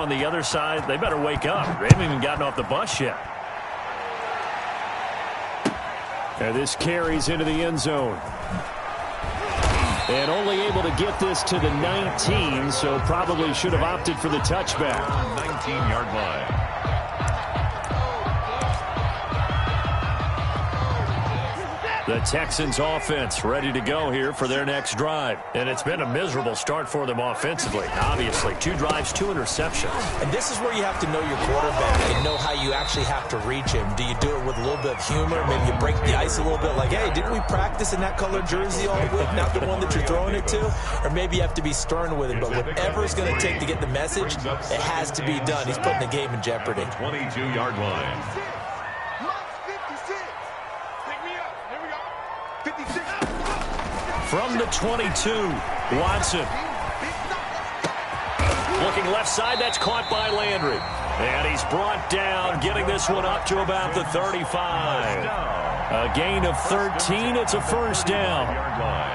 on the other side, they better wake up. They haven't even gotten off the bus yet. And this carries into the end zone. And only able to get this to the 19, so probably should have opted for the touchback. 19-yard line. The Texans offense ready to go here for their next drive. And it's been a miserable start for them offensively. Obviously, 2 drives, 2 interceptions. And this is where you have to know your quarterback and know how you actually have to reach him. Do you do it with a little bit of humor? Maybe you break the ice a little bit like, hey, didn't we practice in that colored jersey all week? Not the one that you're throwing it to? Or maybe you have to be stern with him. But whatever it's going to take to get the message, it has to be done. He's putting the game in jeopardy. 22-yard line. From the 22, Watson. Looking left side, that's caught by Landry. And he's brought down, getting this one up to about the 35. A gain of 13, it's a first down.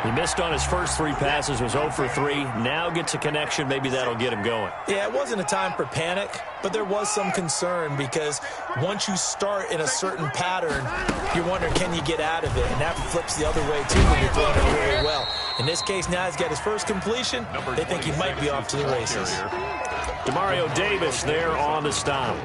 He missed on his first 3 passes, was 0 for 3. Now gets a connection, maybe that'll get him going. Yeah, it wasn't a time for panic, but there was some concern because once you start in a certain pattern, you're wondering, can you get out of it? And that flips the other way, too, when you're throwing it really well. In this case, now he's got his first completion. They think he might be off to the races. Demario Davis there on the stop.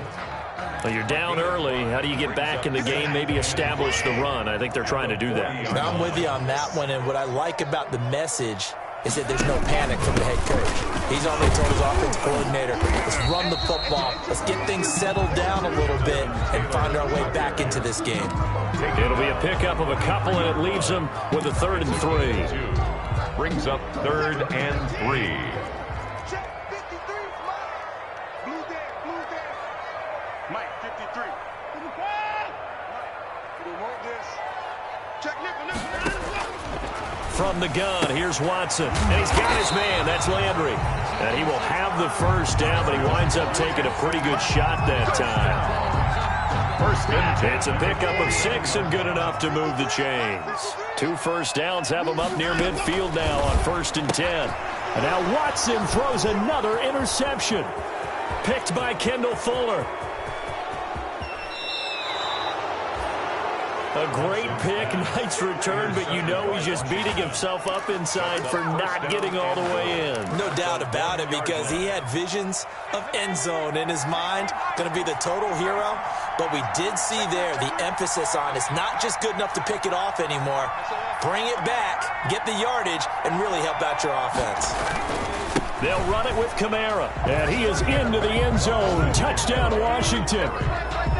Well, you're down early. How do you get back in the game, maybe establish the run? I think they're trying to do that. I'm with you on that one, and what I like about the message is that there's no panic from the head coach. He's already told his offensive coordinator, let's run the football, let's get things settled down a little bit and find our way back into this game. It'll be a pickup of a couple, and it leaves them with a 3rd and 3. Brings up 3rd and 3. From the gun, here's Watson. And he's got his man. That's Landry. And he will have the first down, but he winds up taking a pretty good shot that time. First and 10. It's a pickup of 6 and good enough to move the chains. 2 first downs have him up near midfield now on 1st and 10. And now Watson throws another interception. Picked by Kendall Fuller. A great pick, nice return, but you know he's just beating himself up inside for not getting all the way in. No doubt about it, because he had visions of end zone in his mind, going to be the total hero. But we did see there the emphasis on it's not just good enough to pick it off anymore. Bring it back, get the yardage, and really help out your offense. They'll run it with Kamara, and he is into the end zone. Touchdown, Washington.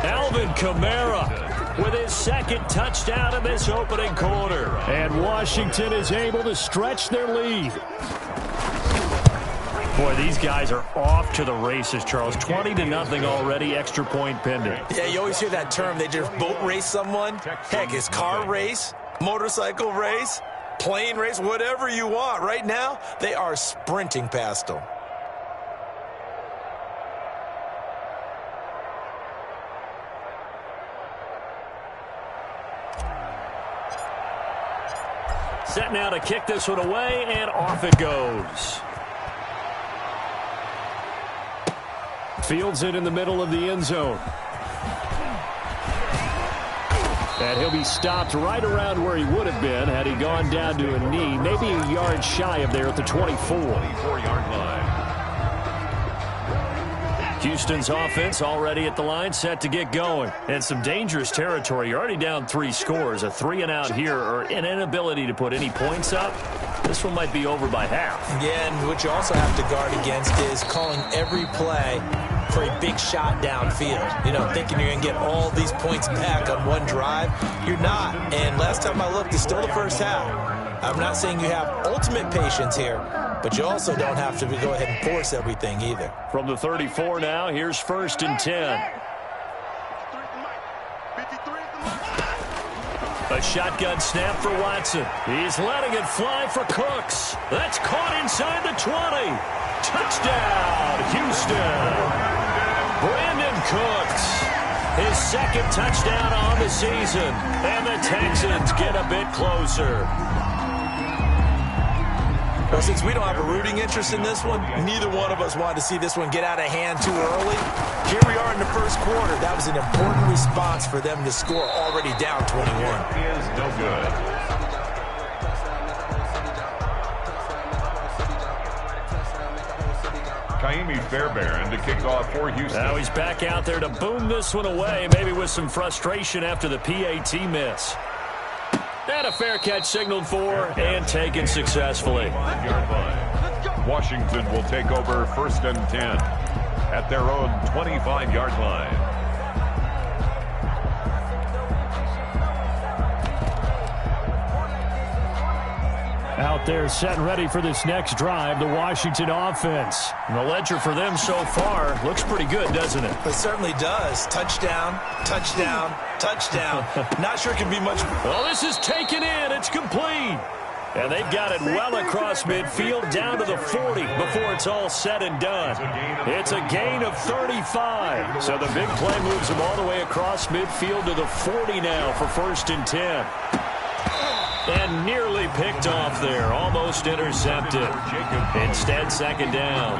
Alvin Kamara with his 2nd touchdown in this opening quarter. And Washington is able to stretch their lead. Boy, these guys are off to the races, Charles. 20-0 already, extra point pending. Yeah, you always hear that term. They just boat race someone. Heck, it's car race, motorcycle race, plane race, whatever you want. Right now, they are sprinting past them. Set now to kick this one away, and off it goes. Fields it in the middle of the end zone. And he'll be stopped right around where he would have been had he gone down to a knee, maybe a yard shy of there at the 24. 24-yard line. Houston's offense already at the line, set to get going. And some dangerous territory. You're already down 3 scores. A 3-and-out here, or an inability to put any points up. This one might be over by half. Yeah, and what you also have to guard against is calling every play for a big shot downfield. You know, thinking you're going to get all these points back on one drive. You're not. And last time I looked, it's still the first half. I'm not saying you have ultimate patience here, but you also don't have to go ahead and force everything either. From the 34 now, here's 1st and 10. A shotgun snap for Watson. He's letting it fly for Cooks. That's caught inside the 20. Touchdown, Houston. Brandon Cooks. His 2nd touchdown on the season. And the Texans get a bit closer. Well, since we don't have a rooting interest in this one, neither one of us wanted to see this one get out of hand too early. Here we are in the first quarter. That was an important response for them to score already down 21. Is no good. Kaimi Fairbairn to kick off for Houston. Now he's back out there to boom this one away, maybe with some frustration after the PAT miss. And a fair catch signaled for and taken successfully. Yard line. Washington will take over 1st and 10 at their own 25-yard line. Out there set and ready for this next drive, the Washington offense. And the ledger for them so far looks pretty good, doesn't it? It certainly does. Touchdown, touchdown, touchdown. Not sure it can be much. Well, this is taken in. It's complete. And they've got it well across midfield down to the 40 before it's all said and done. It's a gain of 35. So the big play moves them all the way across midfield to the 40 now for 1st and 10. And nearly picked off there. Almost intercepted. Instead, 2nd down.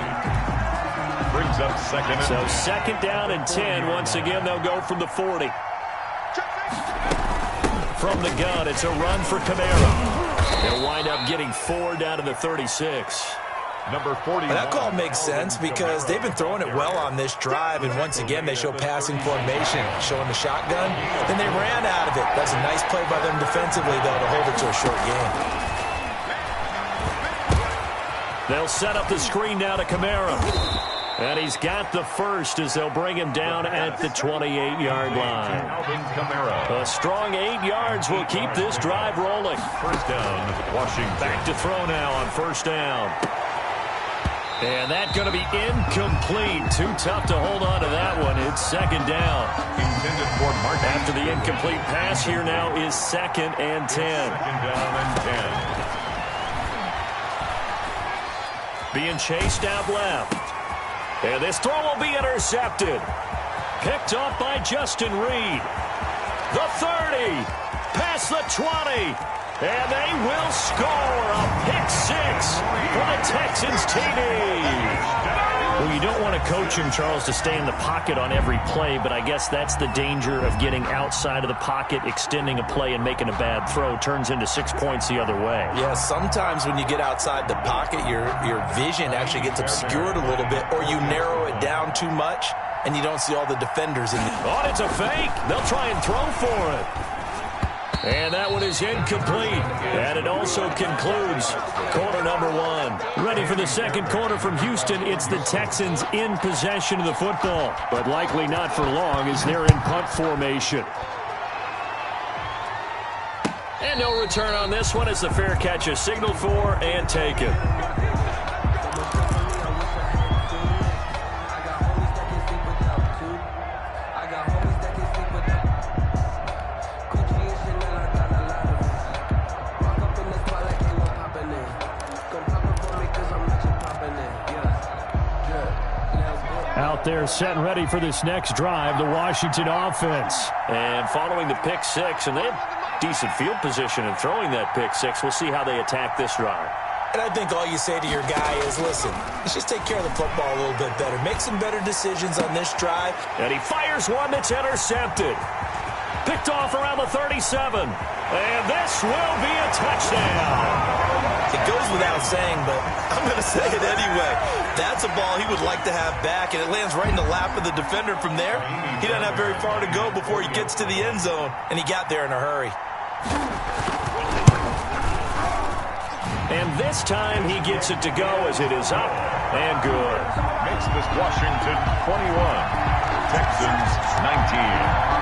Brings up 2nd. So 2nd down and 10. Once again, they'll go from the 40. From the gun, it's a run for Kamara. They'll wind up getting 4 down to the 36. Number 40. That call makes sense because they've been throwing it well on this drive, and once again they show passing formation, showing the shotgun. Then they ran out of it. That's a nice play by them defensively, though, to hold it to a short game. They'll set up the screen now to Kamara. And he's got the first as they'll bring him down at the 28-yard line. Alvin Kamara. A strong 8 yards will keep this drive rolling. 1st down, Washington. Back to throw now on 1st down. And that's going to be incomplete. Too tough to hold on to that one. It's 2nd down. Intended for Martin. After the incomplete pass, here now is 2nd and 10. 2nd down and 10. Being chased out left. And this throw will be intercepted. Picked off by Justin Reed. The 30. Past the 20. And they will score a pick-6 for the Texans TD. Well, you don't want to coach him, Charles, to stay in the pocket on every play, but I guess that's the danger of getting outside of the pocket, extending a play, and making a bad throw. Turns into 6 points the other way. Yeah, sometimes when you get outside the pocket, your vision actually gets obscured a little bit, or you narrow it down too much, and you don't see all the defenders in the... Oh, it's a fake. They'll try and throw for it. And that one is incomplete. And it also concludes quarter number 1. Ready for the 2nd quarter from Houston. It's the Texans in possession of the football, but likely not for long as they're in punt formation. And no return on this one as the fair catch is signaled for and taken. They're set and ready for this next drive, the Washington offense. And following the pick-6, and they have decent field position in throwing that pick-6. We'll see how they attack this drive. And I think all you say to your guy is, listen, let's just take care of the football a little bit better. Make some better decisions on this drive. And he fires one that's intercepted. Picked off around the 37. And this will be a touchdown. It goes without saying, but I'm going to say it anyway. That's a ball he would like to have back, and it lands right in the lap of the defender from there. He doesn't have very far to go before he gets to the end zone, and he got there in a hurry. And this time he gets it to go as it is up and good. Makes this Washington 21, Texans 19.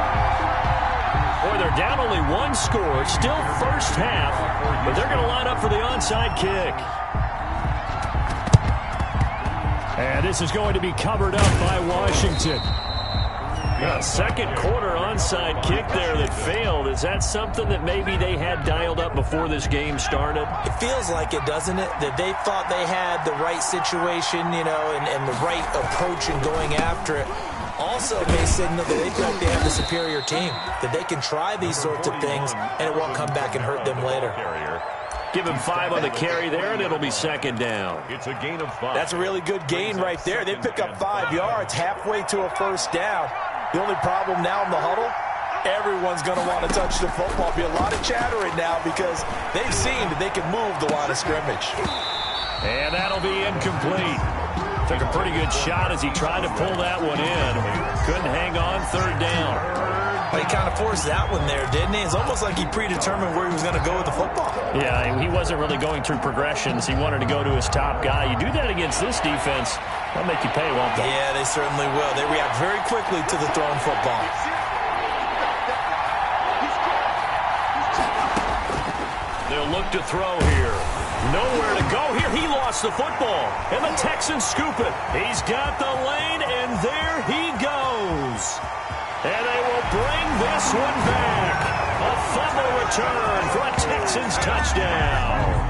Boy, they're down only 1 score. Still first half, but they're going to line up for the onside kick. And this is going to be covered up by Washington. A 2nd quarter onside kick there that failed. Is that something that maybe they had dialed up before this game started? It feels like it, doesn't it? That they thought they had the right situation, you know, and the right approach in going after it. Also may signal that they feel like they have the superior team, that they can try these sorts of things, and it won't come back and hurt them later. Give him 5 on the carry there, and it'll be second down. It's a gain of 5. That's a really good gain right there. They pick up 5 yards halfway to a first down. The only problem now in the huddle, everyone's going to want to touch the football. Be a lot of chattering now because they've seen that they can move the line of scrimmage. And that'll be incomplete. Took a pretty good shot as he tried to pull that one in. Couldn't hang on, third down. Well, he kind of forced that one there, didn't he? It's almost like he predetermined where he was going to go with the football. Yeah, he wasn't really going through progressions. He wanted to go to his top guy. You do that against this defense, they'll make you pay, won't they? Yeah, they certainly will. They react very quickly to the thrown football. They'll look to throw here. Nowhere to go here. He lost the football. And the Texans scoop it. He's got the lane, and there he goes. And they will bring this one back. A fumble return for a Texans touchdown.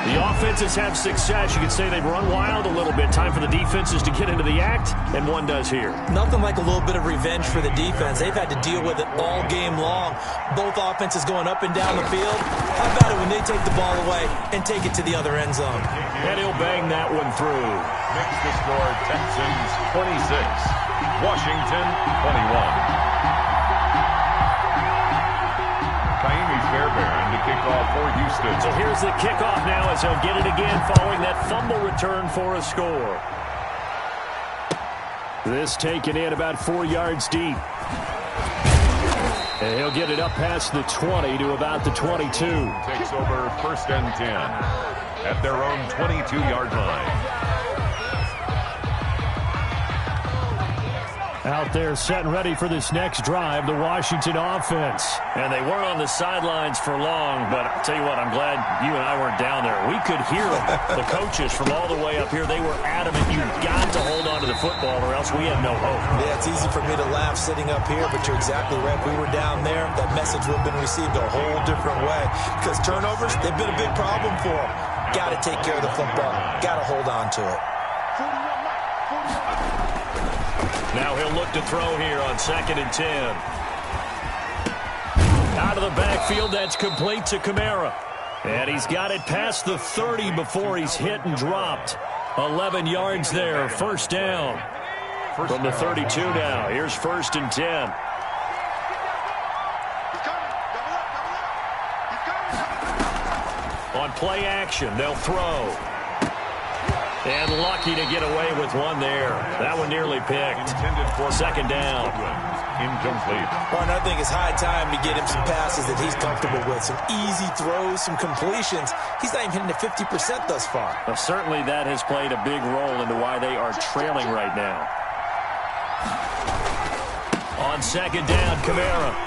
The offenses have success. You could say they've run wild a little bit. Time for the defenses to get into the act, and one does here. Nothing like a little bit of revenge for the defense. They've had to deal with it all game long. Both offenses going up and down the field. How about it when they take the ball away and take it to the other end zone? And he'll bang that one through. Makes the score Texans 26, Washington 21. Fairbairn to kick off for Houston. So here's the kickoff now as he'll get it again following that fumble return for a score. This taken in about 4 yards deep. And he'll get it up past the 20 to about the 22. Takes over first and 10 at their own 22-yard line. Out there set and ready for this next drive, the Washington offense. And they weren't on the sidelines for long, but I'll tell you what, I'm glad you and I weren't down there. We could hear the coaches from all the way up here. They were adamant, you've got to hold on to the football or else we have no hope. Yeah, it's easy for me to laugh sitting up here, but you're exactly right. If we were down there, that message would have been received a whole different way. Because turnovers, they've been a big problem for them. Got to take care of the football. Got to hold on to it. Now he'll look to throw here on 2nd and 10. Out of the backfield, that's complete to Kamara. And he's got it past the 30 before he's hit and dropped. 11 yards there, first down. From the 32 now, here's 1st and 10. On play action, they'll throw. And lucky to get away with one there. That one nearly picked. Second down. Incomplete. Well, and I think it's high time to get him some passes that he's comfortable with. Some easy throws, some completions. He's not even hitting the 50% thus far. Well, certainly that has played a big role into why they are trailing right now. On 2nd down, Kamara.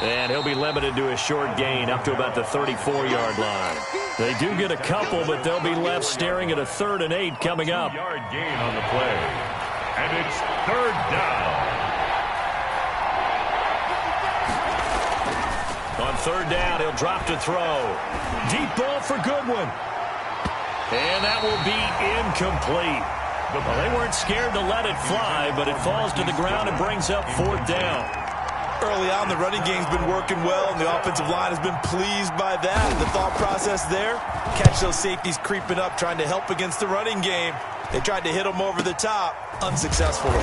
And he'll be limited to a short gain up to about the 34-yard line. They do get a couple, but they'll be left staring at a 3rd and 8 coming up. 2-yard gain on the play. And it's 3rd down. On 3rd down, he'll drop to throw. Deep ball for Goodwin. And that will be incomplete. Well, they weren't scared to let it fly, but it falls to the ground and brings up 4th down. Early on, the running game's been working well, and the offensive line has been pleased by that. The thought process there, catch those safeties creeping up, trying to help against the running game. They tried to hit them over the top, unsuccessfully.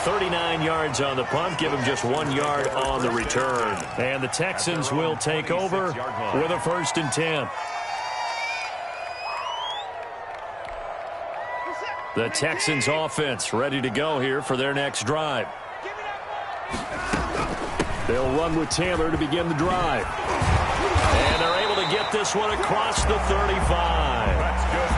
39 yards on the punt, give him just 1 yard on the return. And the Texans will take over with a 1st and 10. The Texans offense ready to go here for their next drive. They'll run with Taylor to begin the drive. And they're able to get this one across the 35.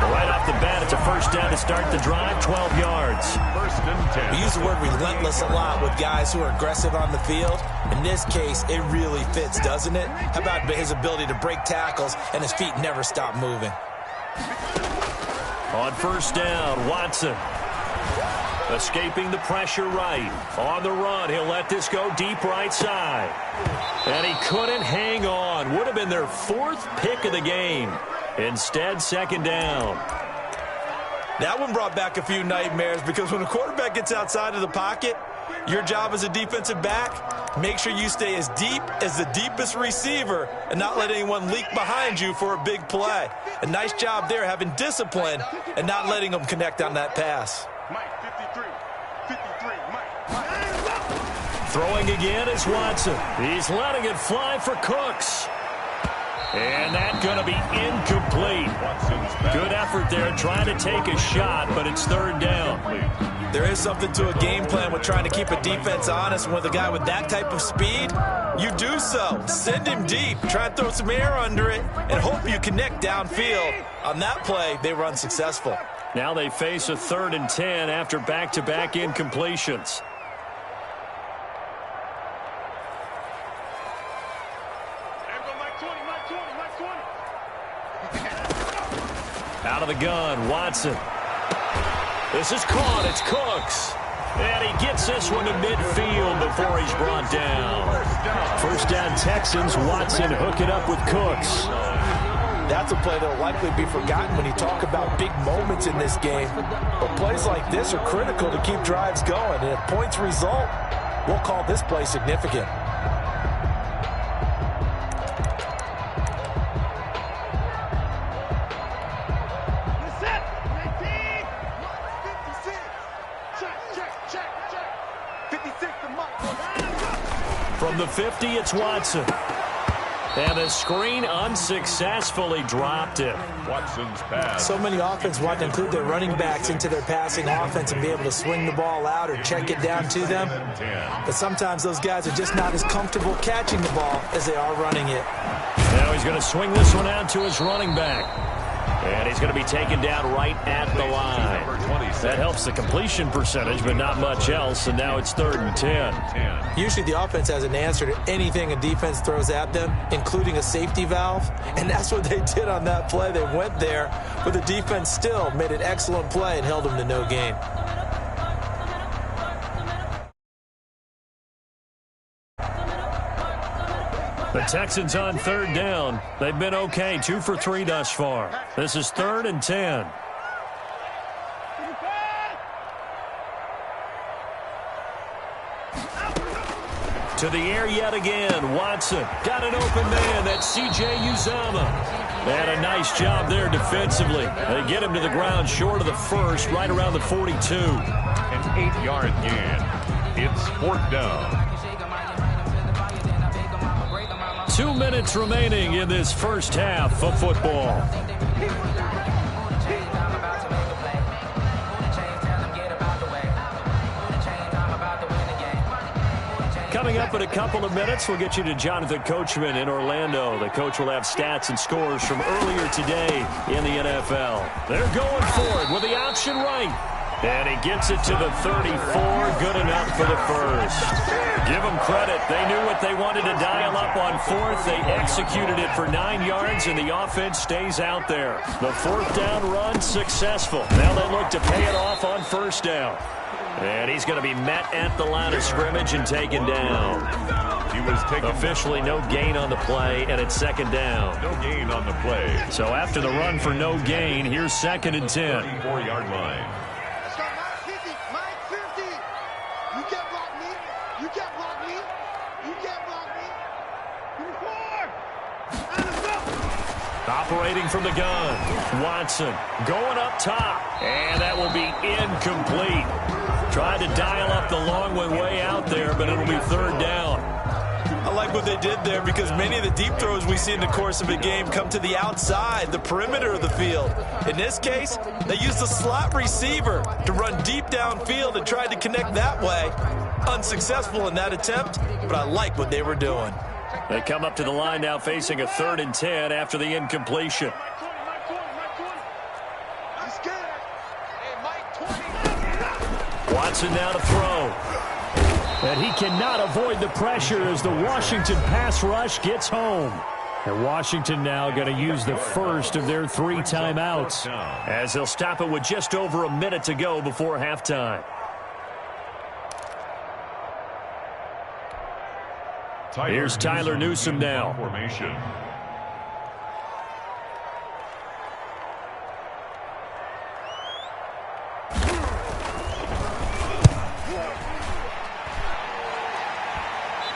Right off the bat, it's a first down to start the drive, 12 yards. 1st and 10. We use the word relentless a lot with guys who are aggressive on the field. In this case, it really fits, doesn't it? How about his ability to break tackles and his feet never stop moving? On 1st down, Watson. Escaping the pressure right. On the run, he'll let this go deep right side. And he couldn't hang on. Would have been their 4th pick of the game. Instead, 2nd down. That one brought back a few nightmares because when a quarterback gets outside of the pocket, Your job as a defensive back, make sure you stay as deep as the deepest receiver and not let anyone leak behind you for a big play. A nice job there having discipline and not letting them connect on that pass. Throwing again is Watson. He's letting it fly for Cooks. And that's going to be incomplete. Good effort there trying to take a shot, but it's third down. There is something to a game plan with trying to keep a defense honest. With a guy with that type of speed, you do so. Send him deep. Try and throw some air under it and hope you connect downfield. On that play, they were unsuccessful. Now they face a 3rd and 10 after back-to-back incompletions. Out of the gun, Watson. This is caught. It's Cooks. And he gets this one to midfield before he's brought down. First down Texans. Watson hooking up with Cooks. That's a play that will likely be forgotten when you talk about big moments in this game. But plays like this are critical to keep drives going. And if points result, we'll call this play significant. From the 50, it's Watson. And the screen unsuccessfully dropped it. Watson's pass. So many offenses want to include their running backs into their passing offense and be able to swing the ball out or check it down to them. But sometimes those guys are just not as comfortable catching the ball as they are running it. Now he's going to swing this one out to his running back. And he's going to be taken down right at the line. That helps the completion percentage, but not much else. And now it's 3rd and 10. Usually the offense has an answer to anything a defense throws at them, including a safety valve. And that's what they did on that play. They went there, but the defense still made an excellent play and held them to no gain. The Texans on 3rd down. They've been okay, 2 for 3 thus far. This is 3rd and 10. To the air yet again. Watson got an open man. That's C.J. Uzomah. And a nice job there defensively. They get him to the ground short of the first, right around the 42. An 8-yard gain. It's 4th down. 2 minutes remaining in this first half of football. Coming up in a couple of minutes, we'll get you to Jonathan Coachman in Orlando. The coach will have stats and scores from earlier today in the NFL. They're going for it with the option right. And he gets it to the 34, good enough for the first. Give them credit. They knew what they wanted to dial up on 4th. They executed it for 9 yards, and the offense stays out there. The 4th down run successful. Now they look to pay it off on 1st down. And he's going to be met at the line of scrimmage and taken down. He was taken officially no gain on the play, and it's 2nd down. No gain on the play. So after the run for no gain, here's 2nd and 10. 34-yard line. Operating from the gun, Watson going up top, and that will be incomplete. Tried to dial up the long way out there, but it'll be 3rd down. I like what they did there because many of the deep throws we see in the course of a game come to the outside, the perimeter of the field. In this case, they used the slot receiver to run deep downfield and tried to connect that way. Unsuccessful in that attempt, but I like what they were doing. They come up to the line now facing a 3rd and 10 after the incompletion. Watson now to throw. And he cannot avoid the pressure as the Washington pass rush gets home. And Washington now going to use the first of their 3 timeouts as they'll stop it with just over a minute to go before halftime. Here's Tyler Newsome now. Formation.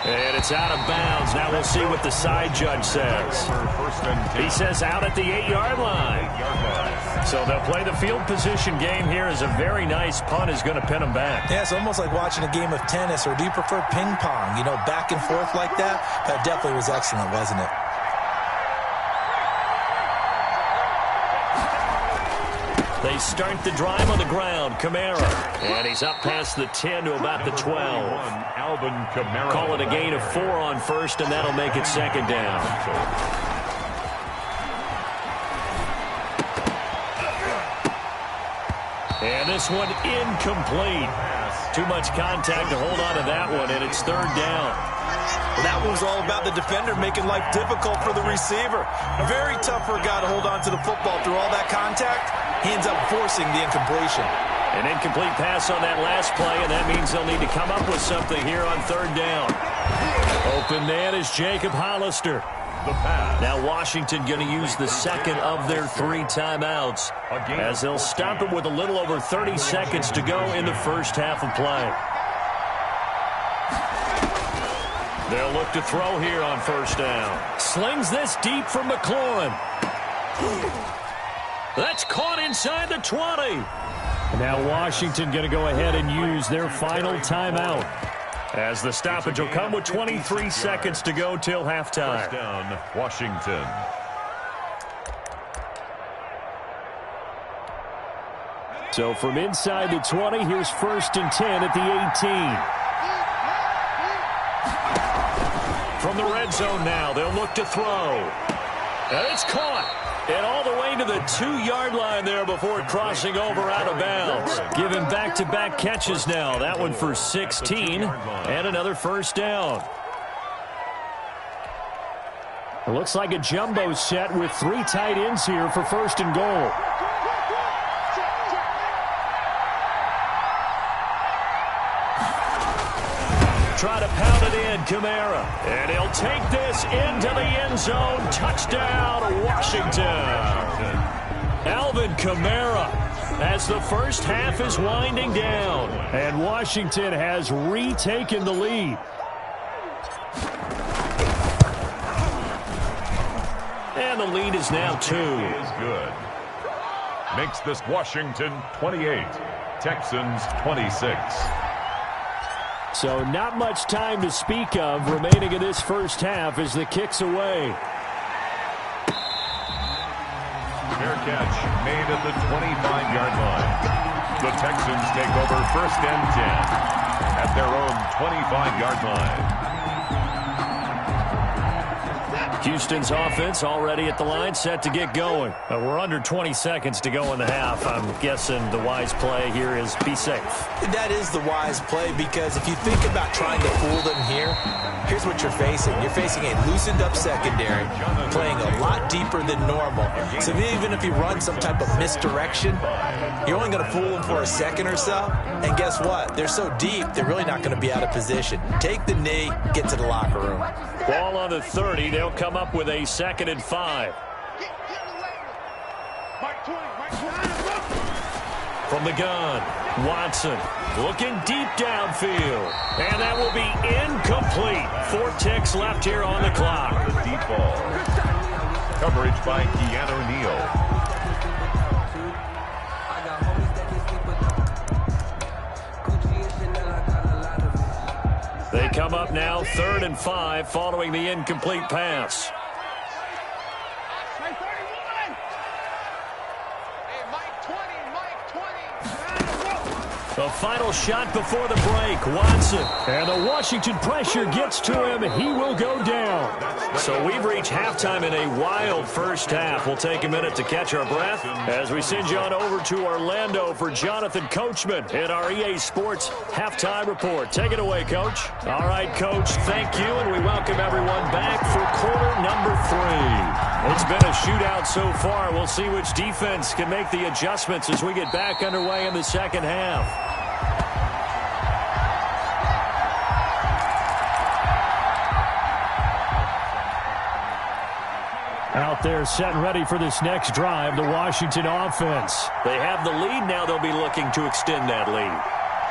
And it's out of bounds. Now we'll see what the side judge says. He says out at the 8-yard line. So they'll play the field position game here as a very nice punt is going to pin them back. Yeah, it's almost like watching a game of tennis, or do you prefer ping pong? You know, back and forth like that? That definitely was excellent, wasn't it? They start the drive on the ground. Kamara. And he's up past the 10 to about the 12. Call it a gain of 4 on first, and that'll make it second down. And this one incomplete. Too much contact to hold on to that one, and it's third down. Well, that one was all about the defender making life difficult for the receiver. Very tough for a guy to hold on to the football through all that contact. He ends up forcing the incompletion. An incomplete pass on that last play, and that means they'll need to come up with something here on third down. Open man is Jacob Hollister. Now Washington going to use the second of their 3 timeouts as they'll stop it with a little over 30 seconds to go in the first half of play. They'll look to throw here on first down. Slings this deep from McLaurin. That's caught inside the 20. Now Washington going to go ahead and use their final timeout, as the stoppage will come with 23 seconds to go till halftime. First down, Washington. So from inside the 20, here's 1st and 10 at the 18. From the red zone now, they'll look to throw. And it's caught. And all the way to the 2-yard line there before crossing over out of bounds. Giving back-to-back catches now. That one for 16 and another first down. It looks like a jumbo set with 3 tight ends here for 1st and goal. Try to pound it in, Kamara. And he'll take this into the end zone. Touchdown, Washington. Alvin Kamara, as the first half is winding down. And Washington has retaken the lead. And the lead is now 2. Is good. Makes this Washington 28, Texans 26. So not much time to speak of remaining in this first half as the kick's away. Fair catch made at the 25-yard line. The Texans take over 1st and 10 at their own 25-yard line. Houston's offense already at the line, set to get going. We're under 20 seconds to go in the half. I'm guessing the wise play here is be safe. That is the wise play, because if you think about trying to fool them here, here's what you're facing. You're facing a loosened-up secondary, playing a lot deeper than normal. So even if you run some type of misdirection, you're only going to fool them for a second or so. And guess what? They're so deep, they're really not going to be out of position. Take the knee, get to the locker room. Ball on the 30. They'll come up with a 2nd and 5. From the gun, Watson looking deep downfield. And that will be incomplete. 4 ticks left here on the clock. The deep ball. Coverage by Keanu Neal. They come up now 3rd and 5 following the incomplete pass. The final shot before the break, Watson. And the Washington pressure gets to him. He will go down. So we've reached halftime in a wild first half. We'll take a minute to catch our breath as we send you on over to Orlando for Jonathan Coachman in our EA Sports Halftime Report. Take it away, Coach. All right, Coach, thank you, and we welcome everyone back for quarter number 3. It's been a shootout so far. We'll see which defense can make the adjustments as we get back underway in the second half. Out there set and ready for this next drive, the Washington offense. They have the lead. Now they'll be looking to extend that lead.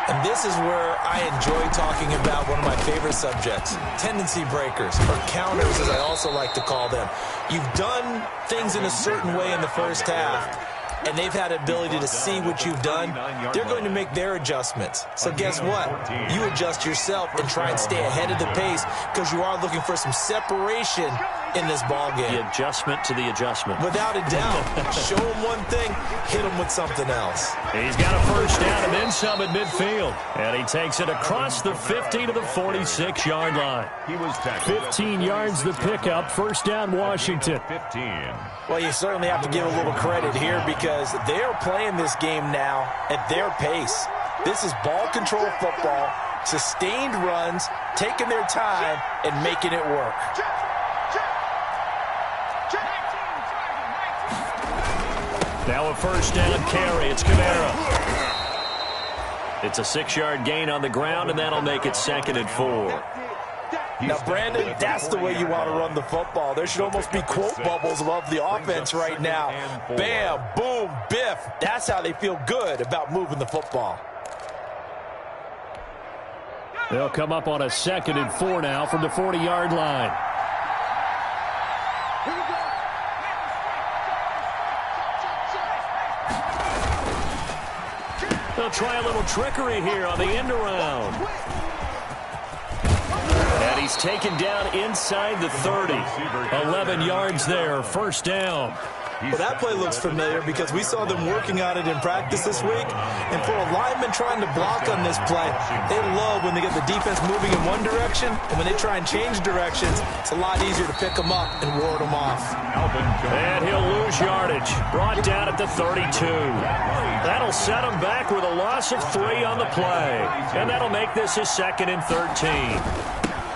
And this is where I enjoy talking about one of my favorite subjects, tendency breakers, or counters as I also like to call them. You've done things in a certain way in the first half, and they've had ability to see what you've done. They're going to make their adjustments. So guess what? You adjust yourself and try and stay ahead of the pace because you are looking for some separation in this ball game. The adjustment to the adjustment. Without a doubt. Show them one thing, hit them with something else. He's got a first down and then some at midfield. And he takes it across the 50 to the 46-yard line. He was tackled. 15 yards the pickup. First down, Washington. 15. Well, you certainly have to give a little credit here because they're playing this game now at their pace. This is ball control football, sustained runs, taking their time, and making it work. Now a first down carry. It's Kamara. It's a 6-yard gain on the ground, and that'll make it 2nd and 4. Now, Brandon, that's the way you want to run the football. There should almost be quote bubbles above the offense right now. Bam, boom, biff. That's how they feel good about moving the football. They'll come up on a 2nd and 4 now from the 40-yard line. They'll try a little trickery here on the end around. And he's taken down inside the 30. 11 yards there, first down. Well, that play looks familiar because we saw them working on it in practice this week. And for a lineman trying to block on this play, they love when they get the defense moving in one direction. And when they try and change directions, it's a lot easier to pick them up and ward them off. And he'll lose yardage. Brought down at the 32. That'll set him back with a loss of 3 on the play. And that'll make this a 2nd and 13.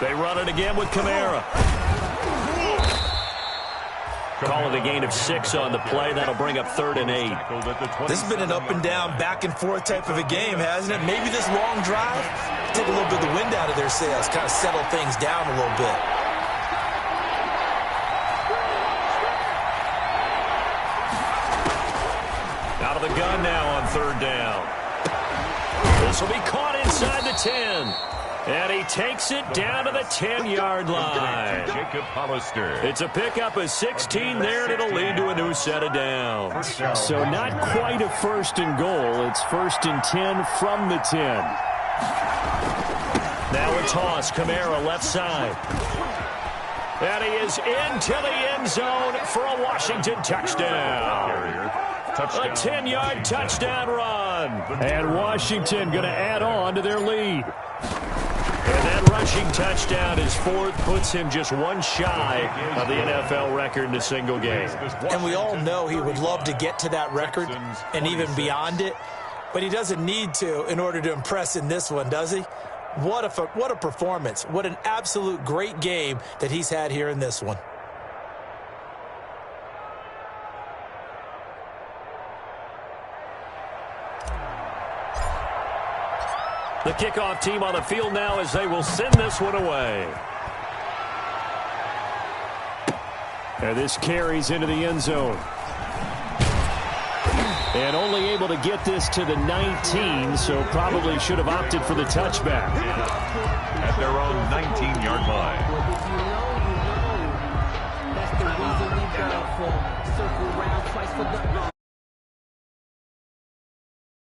They run it again with Kamara. Call it a gain of 6 on the play. That'll bring up 3rd and 8. This has been an up and down, back and forth type of a game, hasn't it? Maybe this long drive take a little bit of the wind out of their sails, kind of settle things down a little bit. Out of the gun now on 3rd down. This will be caught inside the 10. And he takes it down to the 10-yard line. Jacob Hollister. It's a pickup of 16 there, and it'll lead to a new set of downs. So not quite a 1st and goal. It's 1st and 10 from the 10. Now a toss. Kamara left side. And he is into the end zone for a Washington touchdown. A 10-yard touchdown run. And Washington going to add on to their lead. And that rushing touchdown is 4th, puts him just one shy of the NFL record in a single game. And we all know he would love to get to that record and even beyond it, but he doesn't need to in order to impress in this one, does he? What a performance. What an absolute great game that he's had here in this one. The kickoff team on the field now as they will send this one away. And this carries into the end zone. And only able to get this to the 19, so probably should have opted for the touchback. At their own 19-yard line. That's the reason we go for circle round twice for the